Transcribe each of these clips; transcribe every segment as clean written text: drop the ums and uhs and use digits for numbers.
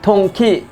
통키.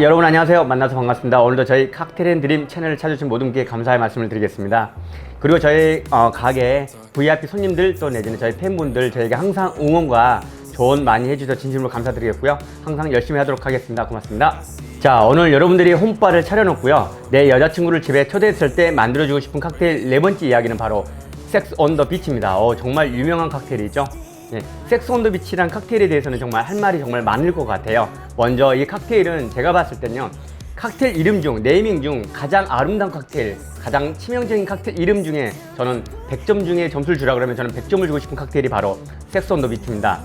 여러분 안녕하세요. 만나서 반갑습니다. 오늘도 저희 칵테일 앤 드림 채널을 찾아주신 모든 분께 감사의 말씀을 드리겠습니다. 그리고 저희 가게 VIP 손님들 또 내지는 저희 팬분들 저에게 항상 응원과 조언 많이 해주셔서 진심으로 감사드리겠고요. 항상 열심히 하도록 하겠습니다. 고맙습니다. 자, 오늘 여러분들이 홈바를 차려놓고요. 내 여자친구를 집에 초대했을 때 만들어주고 싶은 칵테일 네 번째 이야기는 바로 섹스 온 더 비치입니다. 정말 유명한 칵테일이죠. 네, 섹스 온 더 비치란 칵테일에 대해서는 정말 할 말이 정말 많을 것 같아요. 먼저 이 칵테일은 제가 봤을 때는요, 칵테일 이름 중, 네이밍 중 가장 아름다운 칵테일, 가장 치명적인 칵테일 이름 중에 저는 100점 중에 점수를 주라 그러면 저는 100점을 주고 싶은 칵테일이 바로 섹스 온 더 비치입니다.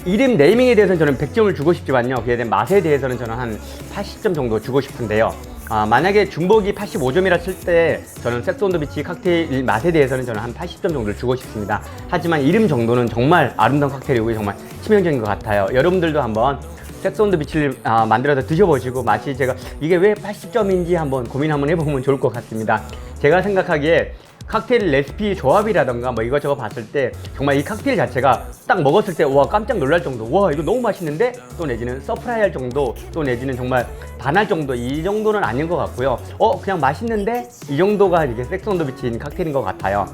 이름 네이밍에 대해서는 저는 100점을 주고 싶지만요, 그에 대한 맛에 대해서는 저는 한 80점 정도 주고 싶은데요. 만약에 중복이 85점이라 칠 때 저는 섹스 온 더 비치 칵테일 맛에 대해서는 저는 한 80점 정도를 주고 싶습니다. 하지만 이름 정도는 정말 아름다운 칵테일이고 정말 치명적인 것 같아요. 여러분들도 한번 섹스 온 더 비치를 만들어서 드셔보시고 맛이 제가 이게 왜 80점인지 한번 고민 한번 해보면 좋을 것 같습니다. 제가 생각하기에 칵테일 레시피 조합이라던가 뭐 이것저것 봤을 때 정말 이 칵테일 자체가 딱 먹었을 때 와 깜짝 놀랄 정도, 와 이거 너무 맛있는데, 또 내지는 서프라이 할 정도, 또 내지는 정말 반할 정도, 이 정도는 아닌 것 같고요. 그냥 맛있는데 이 정도가 이게 섹스 온 더 비치인 칵테일인 것 같아요.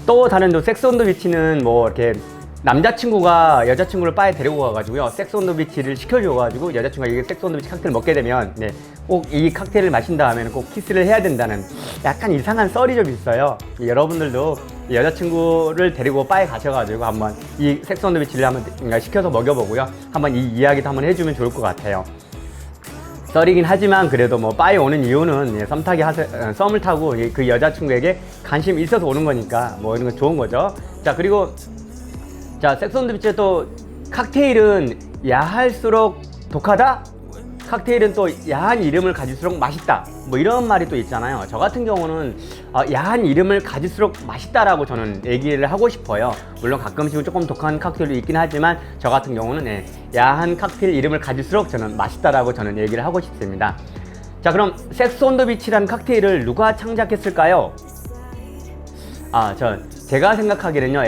또 다른 섹스 온 더 비치는 뭐 이렇게 남자친구가 여자친구를 바에 데리고 가가지고요, 섹스 온 더 비치를 시켜줘가지고 여자친구가 이게 섹스 온 더 비치 칵테일 먹게 되면 꼭 이 칵테일을 마신다 하면 꼭 키스를 해야 된다는 약간 이상한 썰이 좀 있어요. 여러분들도 여자친구를 데리고 바에 가셔가지고 한번 이 섹스 온 더 비치를 한번 시켜서 먹여보고요, 한번 이 이야기도 한번 해주면 좋을 것 같아요. 썰이긴 하지만 그래도 뭐 바에 오는 이유는 썸을 타고 그 여자친구에게 관심이 있어서 오는 거니까 뭐 이런 거 좋은 거죠. 자, 그리고 섹스 온 더 비치의 또 칵테일은 야할수록 독하다? 칵테일은 또 야한 이름을 가질수록 맛있다, 뭐 이런 말이 또 있잖아요. 저 같은 경우는 야한 이름을 가질수록 맛있다라고 저는 얘기를 하고 싶어요. 물론 가끔씩은 조금 독한 칵테일도 있긴 하지만 저 같은 경우는 야한 칵테일 이름을 가질수록 저는 맛있다라고 저는 얘기를 하고 싶습니다. 자, 그럼 섹스 온 더 비치라는 칵테일을 누가 창작했을까요? 제가 생각하기에는요,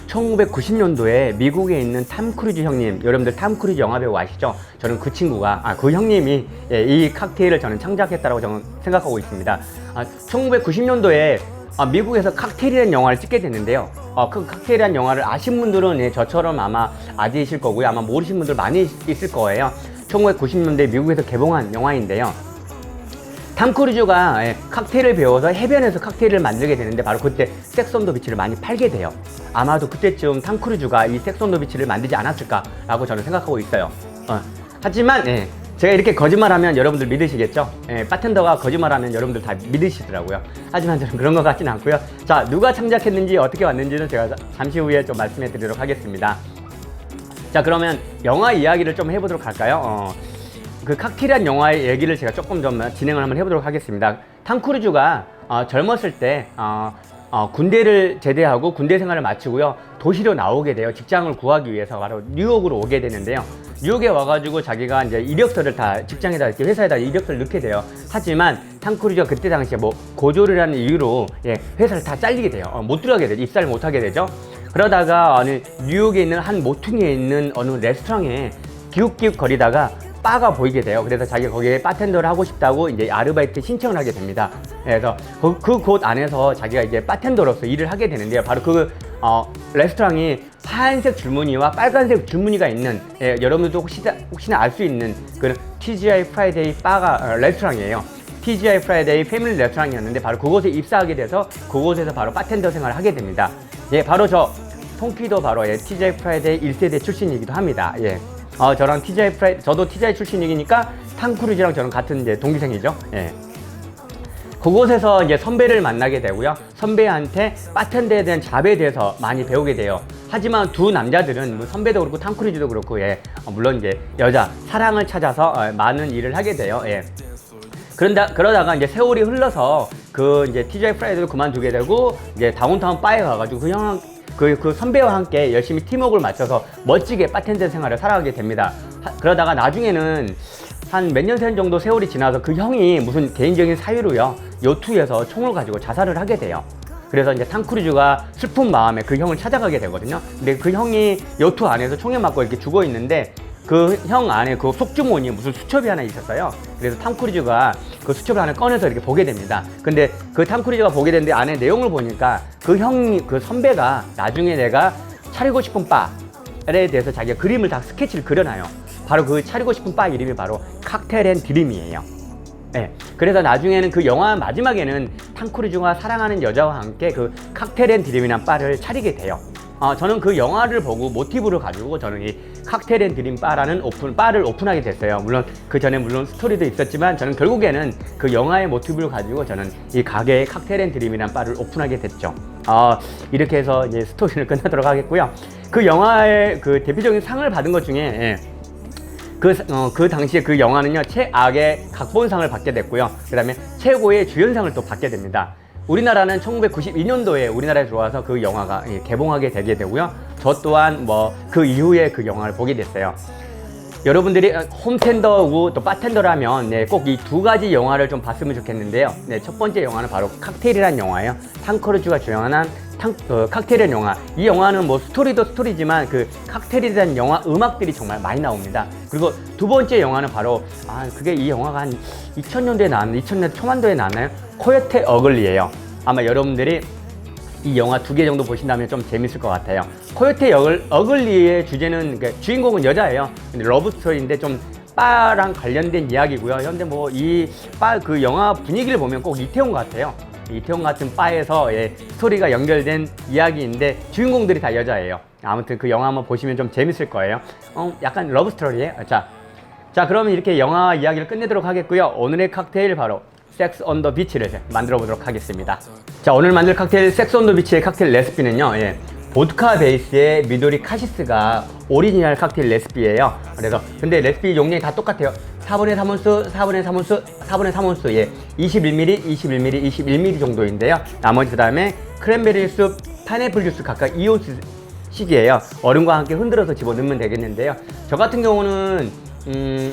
1990년도에 미국에 있는 탐 크루즈 형님, 여러분들 탐 크루즈 영화배우 아시죠? 저는 그 친구가, 그 형님이 이 칵테일을 저는 창작했다고 저는 생각하고 있습니다. 1990년도에 미국에서 칵테일이라는 영화를 찍게 됐는데요. 그 칵테일이라는 영화를 아신 분들은 저처럼 아마 아시실 거고요, 아마 모르신 분들 많이 있을 거예요. 1990년대 미국에서 개봉한 영화인데요. 탐 크루즈가 칵테일을 배워서 해변에서 칵테일을 만들게 되는데 바로 그때 섹스 온 더 비치를 많이 팔게 돼요. 아마도 그때쯤 탐 크루즈가 이 섹스 온 더 비치를 만들지 않았을까라고 저는 생각하고 있어요. 하지만 제가 이렇게 거짓말하면 여러분들 믿으시겠죠? 바텐더가 거짓말하면 여러분들 다 믿으시더라고요. 하지만 저는 그런 것 같진 않고요. 자, 누가 창작했는지 어떻게 왔는지는 제가 잠시 후에 좀 말씀해 드리도록 하겠습니다. 자, 그러면 영화 이야기를 좀 해보도록 할까요? 그 칵테일이란 영화의 얘기를 제가 조금 좀 진행을 한번 해보도록 하겠습니다. 탐 크루즈가 젊었을 때 군대를 제대하고 군대 생활을 마치고요, 도시로 나오게 돼요. 직장을 구하기 위해서 바로 뉴욕으로 오게 되는데요. 뉴욕에 와가지고 자기가 이제 이력서를 다 직장에다 이렇게 회사에다 이력서를 넣게 돼요. 하지만 탐 크루즈가 그때 당시에 뭐 고졸이라는 이유로 회사를 다 잘리게 돼요. 못 들어가게 되죠. 입사를 못 하게 되죠. 그러다가 뉴욕에 있는 한 모퉁이에 있는 어느 레스토랑에 기웃기웃 거리다가 바가 보이게 돼요. 그래서 자기가 거기에 바텐더를 하고 싶다고 이제 아르바이트 신청을 하게 됩니다. 그래서 그 곳 안에서 자기가 이제 바텐더로서 일을 하게 되는데요. 바로 그 레스토랑이 하얀색 줄무늬와 빨간색 줄무늬가 있는, 여러분들도 혹시나 알 수 있는 그 TGI 프라이데이 바가 레스토랑이에요. TGI 프라이데이 패밀리 레스토랑이었는데 바로 그곳에 입사하게 돼서 그곳에서 바로 바텐더 생활을 하게 됩니다. 바로 통키도 바로 TGI 프라이데이 1세대 출신이기도 합니다. 저랑 저도 TGI 출신이니까 탐 크루즈랑 저는 같은 이제 동기생이죠. 그곳에서 이제 선배를 만나게 되고요. 선배한테 바텐더에 대한 잡에 대해서 많이 배우게 돼요. 하지만 두 남자들은 뭐 선배도 그렇고 탐 크루즈도 그렇고 물론 이제 사랑을 찾아서 많은 일을 하게 돼요. 그러다가 이제 세월이 흘러서 그 이제 TGI 프라이데이도 그만두게 되고 이제 다운타운 바에 가가지고 그 선배와 함께 열심히 팀워크를 맞춰서 멋지게 바텐더 생활을 살아가게 됩니다. 그러다가 나중에는 한 몇 년 정도 세월이 지나서 그 형이 무슨 개인적인 사유로요, 요트에서 총을 가지고 자살을 하게 돼요. 그래서 이제 탐 크루즈가 슬픈 마음에 그 형을 찾아가게 되거든요. 근데 그 형이 요트 안에서 총에 맞고 이렇게 죽어 있는데 그 형 안에 그 속주머니에 무슨 수첩이 하나 있었어요. 그래서 탐 크루즈가 그 수첩을 하나 꺼내서 이렇게 보게 됩니다. 근데 그 탐 크루즈가 보게 됐는데 안에 내용을 보니까 그 형이, 그 선배가 나중에 내가 차리고 싶은 바에 대해서 자기가 그림을 다 스케치를 그려놔요. 바로 그 차리고 싶은 바 이름이 바로 칵테일 앤 드림이에요. 네. 그래서 나중에는 그 영화 마지막에는 탐 크루즈가 사랑하는 여자와 함께 그 칵테일 앤 드림이라는 바를 차리게 돼요. 저는 그 영화를 보고 모티브를 가지고 저는 이 칵테일 앤 드림 바라는 바를 오픈하게 됐어요. 물론 그 전에 물론 스토리도 있었지만 저는 결국에는 그 영화의 모티브를 가지고 저는 이 가게의 칵테일 앤 드림이라는 바를 오픈하게 됐죠. 이렇게 해서 이제 스토리를 끝나도록 하겠고요. 그 영화의 그 대표적인 상을 받은 것 중에 그 당시에 그 영화는요, 최악의 각본상을 받게 됐고요. 그 다음에 최고의 주연상을 또 받게 됩니다. 우리나라는 1992년도에 우리나라에 들어와서 그 영화가 개봉하게 되게 되고요. 저 또한 뭐 그 이후에 그 영화를 보게 됐어요. 여러분들이 홈텐더고 또 바텐더라면 꼭 이 두 가지 영화를 좀 봤으면 좋겠는데요. 첫 번째 영화는 바로 칵테일이라는 영화예요. 탐 크루즈가 주연한 칵테일이라는 영화. 이 영화는 뭐 스토리도 스토리지만 그 칵테일이라는 영화 음악들이 정말 많이 나옵니다. 그리고 두 번째 영화는 바로 그게 이 영화가 한 2000년도에 나왔는데 2000년대 초반도에 나왔나요? 코요테 어글리예요. 아마 여러분들이 이 영화 2개 정도 보신다면 좀 재밌을 것 같아요. 코요테 어글리의 주제는, 그러니까 주인공은 여자예요. 근데 러브 스토리인데 좀 바랑 관련된 이야기고요. 현재 뭐 이 바 그 영화 분위기를 보면 꼭 이태원 같아요. 이태원 같은 바에서 스토리가 연결된 이야기인데 주인공들이 다 여자예요. 아무튼 그 영화 한번 보시면 좀 재밌을 거예요. 약간 러브 스토리예요. 자 그러면 이렇게 영화 이야기를 끝내도록 하겠고요. 오늘의 칵테일 바로 섹스 온 더 비치를 만들어 보도록 하겠습니다. 자, 오늘 만들 칵테일 섹스 온 더 비치의 칵테일 레시피는요, 보드카 베이스의 미도리 카시스가 오리지널 칵테일 레시피예요. 그래서 근데 레시피 용량이 다 똑같아요. 4분의 3온스, 4분의 3온스, 4분의 3온스, 21ml, 21ml, 21ml 정도인데요. 나머지 그 다음에 크랜베리 숲, 파인애플 주스 각각 2온스씩이에요. 얼음과 함께 흔들어서 집어넣으면 되겠는데요. 저 같은 경우는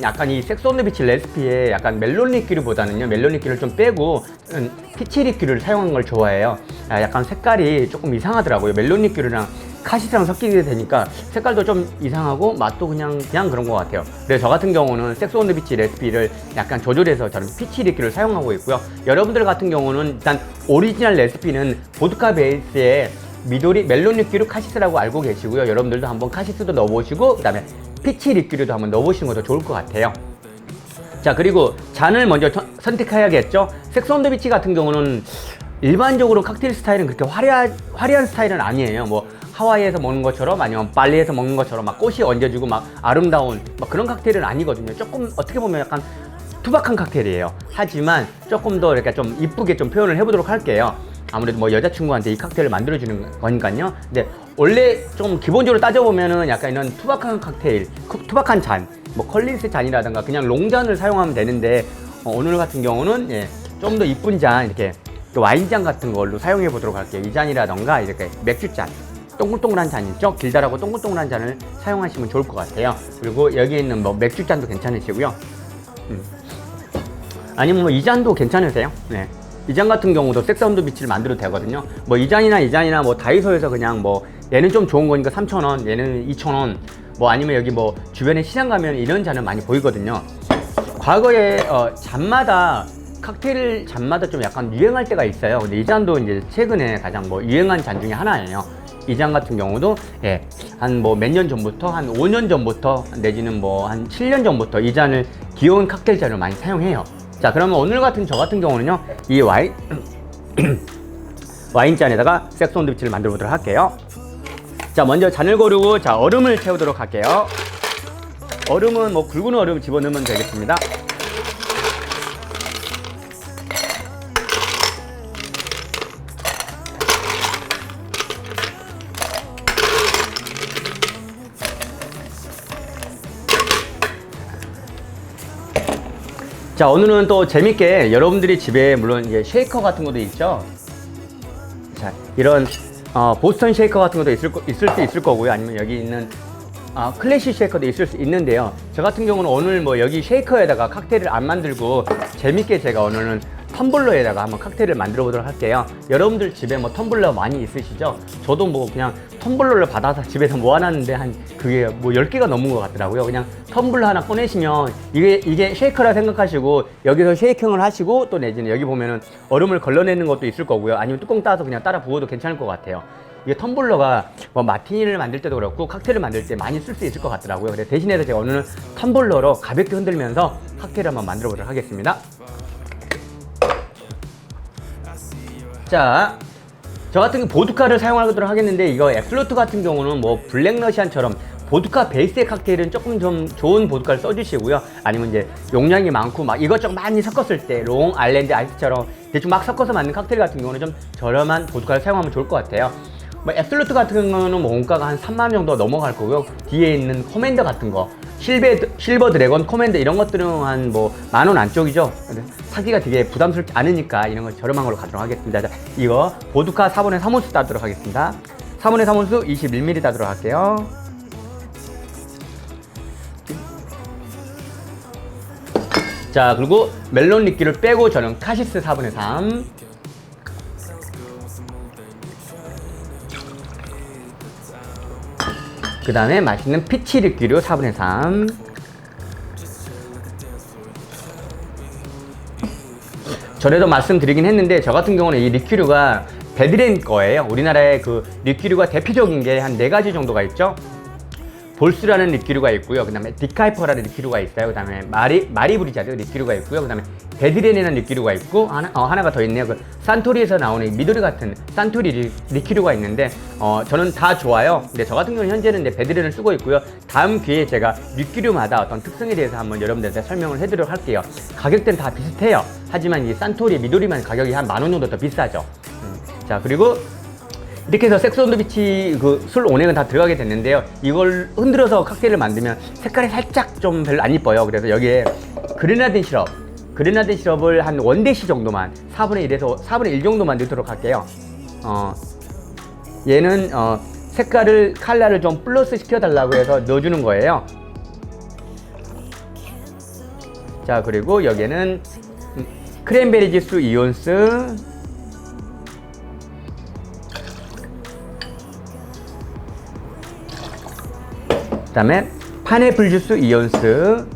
약간 이 섹스 온 더 비치 레시피에 약간 멜론 리큐르보다는요, 멜론 리큐르를 좀 빼고 피치 리큐르를 사용하는 걸 좋아해요. 약간 색깔이 조금 이상하더라고요. 멜론 리큐르랑 카시스랑 섞이게 되니까 색깔도 좀 이상하고 맛도 그냥 그런 것 같아요. 그래서 저 같은 경우는 섹스 온 더 비치 레시피를 약간 조절해서 저는 피치 리큐르를 사용하고 있고요. 여러분들 같은 경우는 일단 오리지널 레시피는 보드카 베이스의 미도리 멜론 리큐르 카시스라고 알고 계시고요. 여러분들도 한번 카시스도 넣어보시고 그 다음에 피치 리큐르도 한번 넣어보시는 것도 좋을 것 같아요. 자, 그리고 잔을 먼저 선택해야겠죠. 섹스 온 더 비치 같은 경우는 일반적으로 칵테일 스타일은 그렇게 화려한 스타일은 아니에요. 뭐 하와이에서 먹는 것처럼 아니면 발리에서 먹는 것처럼 막 꽃이 얹어지고 막 아름다운 막 그런 칵테일은 아니거든요. 조금 어떻게 보면 약간 투박한 칵테일이에요. 하지만 조금 더 이렇게 좀 이쁘게 좀 표현을 해보도록 할게요. 아무래도 뭐 여자친구한테 이 칵테일을 만들어주는 거니까요. 근데 원래 좀 기본적으로 따져보면은 약간 이런 투박한 칵테일, 투박한 잔, 뭐 컬린스 잔이라든가 그냥 롱잔을 사용하면 되는데 오늘 같은 경우는 좀 더 이쁜 잔, 이렇게 와인잔 같은 걸로 사용해 보도록 할게요. 이 잔이라던가 이렇게 맥주잔, 동글동글한 잔 있죠? 길다랗고 동글동글한 잔을 사용하시면 좋을 것 같아요. 그리고 여기 있는 뭐 맥주잔도 괜찮으시고요. 아니면 뭐 이 잔도 괜찮으세요? 네. 이 잔 같은 경우도 섹스 온 더 비치를 만들어도 되거든요. 뭐 이 잔이나 뭐 다이소에서 그냥 뭐 얘는 좀 좋은 거니까 3,000원, 얘는 2,000원, 뭐 아니면 여기 뭐 주변에 시장 가면 이런 잔은 많이 보이거든요. 과거에 칵테일 잔마다 좀 약간 유행할 때가 있어요. 근데 이 잔도 이제 최근에 가장 뭐 유행한 잔 중에 하나예요. 이 잔 같은 경우도 한 뭐 몇 년 전부터, 한 5년 전부터 내지는 뭐 한 7년 전부터 이 잔을 귀여운 칵테일 잔을 많이 사용해요. 자, 그러면 오늘 저 같은 경우는요, 이 와인잔에다가 섹스 온 더 비치를 만들어 보도록 할게요. 자, 먼저 잔을 고르고, 자, 얼음을 채우도록 할게요. 얼음은 뭐 굵은 얼음 집어넣으면 되겠습니다. 자, 오늘은 또 재밌게 여러분들이 집에 물론 이제 쉐이커 같은 것도 있죠. 자, 이런 보스턴 쉐이커 같은 것도 있을 수 있을 거고요. 아니면 여기 있는 클래식 쉐이커도 있을 수 있는데요. 저 같은 경우는 오늘 뭐 여기 쉐이커에다가 칵테일을 안 만들고 재밌게 제가 오늘은 텀블러에다가 한번 칵테일을 만들어 보도록 할게요. 여러분들 집에 뭐 텀블러 많이 있으시죠? 저도 뭐 그냥 텀블러를 받아서 집에서 모아놨는데 한 그게 뭐 10개가 넘은 것 같더라고요. 그냥 텀블러 하나 꺼내시면 이게 쉐이커라 생각하시고 여기서 쉐이킹을 하시고 또 내지는 여기 보면은 얼음을 걸러내는 것도 있을 거고요. 아니면 뚜껑 따서 그냥 따라 부어도 괜찮을 것 같아요. 이게 텀블러가 뭐 마티니를 만들 때도 그렇고 칵테일을 만들 때 많이 쓸 수 있을 것 같더라고요. 근데 대신해서 제가 오늘은 텀블러로 가볍게 흔들면서 칵테일을 한번 만들어 보도록 하겠습니다. 자, 저 같은 경우 보드카를 사용하도록 하겠는데, 이거 앱솔루트 같은 경우는 뭐 블랙러시안처럼 보드카 베이스의 칵테일은 조금 좀 좋은 보드카를 써주시고요. 아니면 이제 용량이 많고 막 이것저것 많이 섞었을 때 롱 아일랜드 아이스처럼 대충 막 섞어서 만든 칵테일 같은 경우는 좀 저렴한 보드카를 사용하면 좋을 것 같아요. 뭐 앱솔루트 같은 경우는 뭐 원가가 한 3만 원 정도 넘어갈 거고요. 뒤에 있는 커맨더 같은 거, 실버 드래곤 커맨더 이런 것들은 한 뭐 만 원 안쪽이죠. 근데 사기가 되게 부담스럽지 않으니까 이런 거 저렴한 걸로 가도록 하겠습니다. 자, 이거 보드카 4분의 3온스 따도록 하겠습니다. 4분의 3온스 21ml 따도록 할게요. 자, 그리고 멜론 리끼를 빼고 저는 카시스 4분의 3. 그 다음에 맛있는 피치 리끼류 4분의 3. 전에도 말씀드리긴 했는데 저 같은 경우는 이 리큐류가 베드렌 거예요. 우리나라의 그 리큐류가 대표적인 게 한 4가지 정도가 있죠. 볼스라는 리큐류가 있고요. 그 다음에 디카이퍼라는 리큐류가 있어요. 그 다음에 마리브리자드 리큐류가 있고요. 그 다음에 베드렌이라는 리큐류가 있고 하나가 더 있네요. 그 산토리에서 나오는 미도리 같은 산토리 리큐류가 있는데 저는 다 좋아요. 근데 저 같은 경우는 현재는 베드렌을 쓰고 있고요. 다음 기회에 제가 리큐류마다 어떤 특성에 대해서 한번 여러분들한테 설명을 해드리도록 할게요. 가격대는 다 비슷해요. 하지만 이 산토리 미도리만 가격이 한 10,000원 정도 더 비싸죠. 자, 그리고 이렇게 해서 섹스 온 더 비치 그 술 온액은 다 들어가게 됐는데요. 이걸 흔들어서 칵테일을 만들면 색깔이 살짝 좀 별로 안 이뻐요. 그래서 여기에 그레나딘 시럽을 한 1대시 정도만 4분의 1에서 4분의 1 정도만 넣도록 할게요. 얘는 컬러를 좀 플러스 시켜달라고 해서 넣어주는 거예요. 자, 그리고 여기에는 크랜베리 주스 2온스, 그 다음에 파인애플 주스 2온스,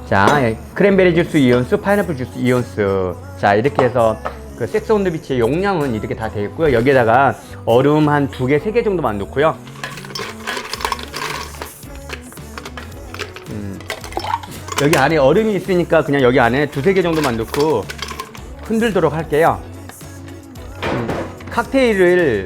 자, 크랜베리 주스 2온스, 파인애플 주스 2온스. 자, 이렇게 해서 그 섹스 온 더 비치의 용량은 이렇게 다 되어 있고요. 여기에다가 얼음 한 2개, 3개 정도만 넣고요. 여기 안에 얼음이 있으니까 그냥 여기 안에 2-3개 정도만 넣고 흔들도록 할게요. 칵테일을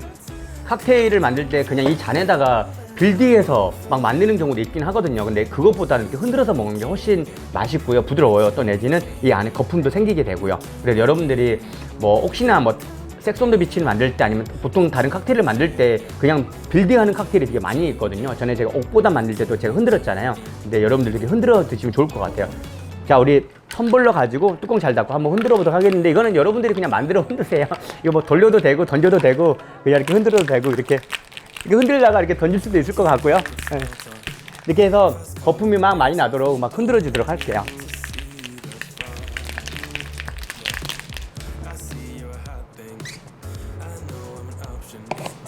만들 때 그냥 이 잔에다가 빌딩해서 막 만드는 경우도 있긴 하거든요. 근데 그것보다는 이렇게 흔들어서 먹는 게 훨씬 맛있고요. 부드러워요. 또 내지는 이 안에 거품도 생기게 되고요. 그래서 여러분들이 뭐 혹시나 뭐 섹스 온 더 비치를 만들 때 아니면 보통 다른 칵테일을 만들 때 그냥 빌딩하는 칵테일이 되게 많이 있거든요. 전에 제가 옥보단 만들 때도 제가 흔들었잖아요. 근데 여러분들 이렇게 흔들어 드시면 좋을 것 같아요. 자, 우리 텀블러 가지고 뚜껑 잘 닫고 한번 흔들어 보도록 하겠는데, 이거는 여러분들이 그냥 만들어 흔드세요. 이거 뭐 돌려도 되고 던져도 되고 그냥 이렇게 흔들어도 되고 이렇게 흔들다가 이렇게 던질 수도 있을 것 같고요. 네. 이렇게 해서 거품이 막 많이 나도록 막 흔들어 주도록 할게요.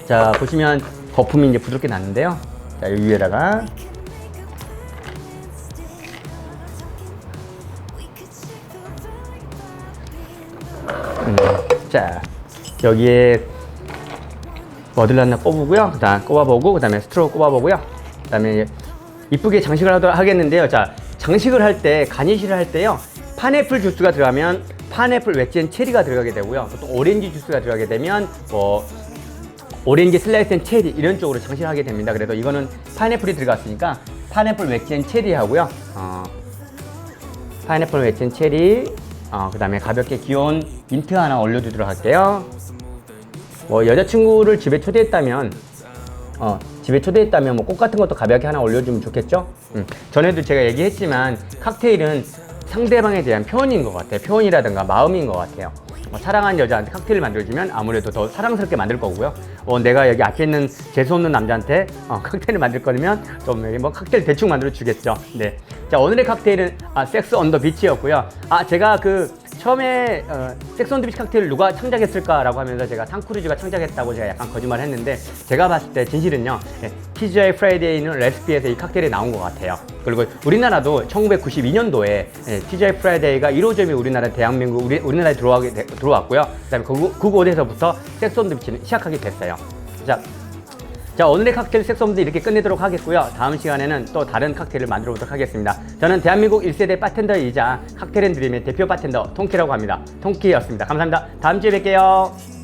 자, 보시면 거품이 이제 부드럽게 났는데요. 자, 여기 위에다가 자, 여기에 뭐 어딜 놨나 꼽으고요. 그 다음 꼽아보고, 그 다음에 스트로 꼽아보고요. 그 다음에 이쁘게 장식을 하도록 하겠는데요. 자, 장식을 할 때, 가니쉬를 할 때요, 파인애플 주스가 들어가면 파인애플 웨지앤 체리가 들어가게 되고요. 또 오렌지 주스가 들어가게 되면 뭐 오렌지 슬라이스앤 체리 이런 쪽으로 장식을 하게 됩니다. 그래서 이거는 파인애플이 들어갔으니까 파인애플 웨지앤 체리 하고요. 파인애플 웨지앤 체리, 그 다음에 가볍게 귀여운 민트 하나 올려두도록 할게요. 뭐 여자친구를 집에 초대했다면 뭐 꽃 같은 것도 가볍게 하나 올려주면 좋겠죠? 전에도 제가 얘기했지만 칵테일은 상대방에 대한 표현인 것 같아요. 표현이라든가 마음인 것 같아요. 사랑하는 여자한테 칵테일을 만들어주면 아무래도 더 사랑스럽게 만들 거고요. 내가 여기 앞에 있는 재수없는 남자한테 칵테일을 만들 거면 좀 뭐 칵테일 대충 만들어 주겠죠. 네. 자, 오늘의 칵테일은 섹스 언 더 비치였고요. 제가 처음에 섹스 온 더 비치 칵테일을 누가 창작했을까라고 하면서 제가 탐 크루즈가 창작했다고 제가 약간 거짓말을 했는데, 제가 봤을 때 진실은요, TGI 프라이데이는 레시피에서 이 칵테일이 나온 것 같아요. 그리고 우리나라도 1992년도에 TGI 프라이데이가 1호점이 대한민국 우리나라에 들어왔고요. 그다음에 그곳에서부터 섹스 온 더 비치는 시작하게 됐어요. 자, 오늘의 칵테일 섹스 온 더 이렇게 끝내도록 하겠고요. 다음 시간에는 또 다른 칵테일을 만들어 보도록 하겠습니다. 저는 대한민국 1세대 바텐더이자 칵테일 앤 드림의 대표 바텐더 통키라고 합니다. 통키였습니다. 감사합니다. 다음 주에 뵐게요.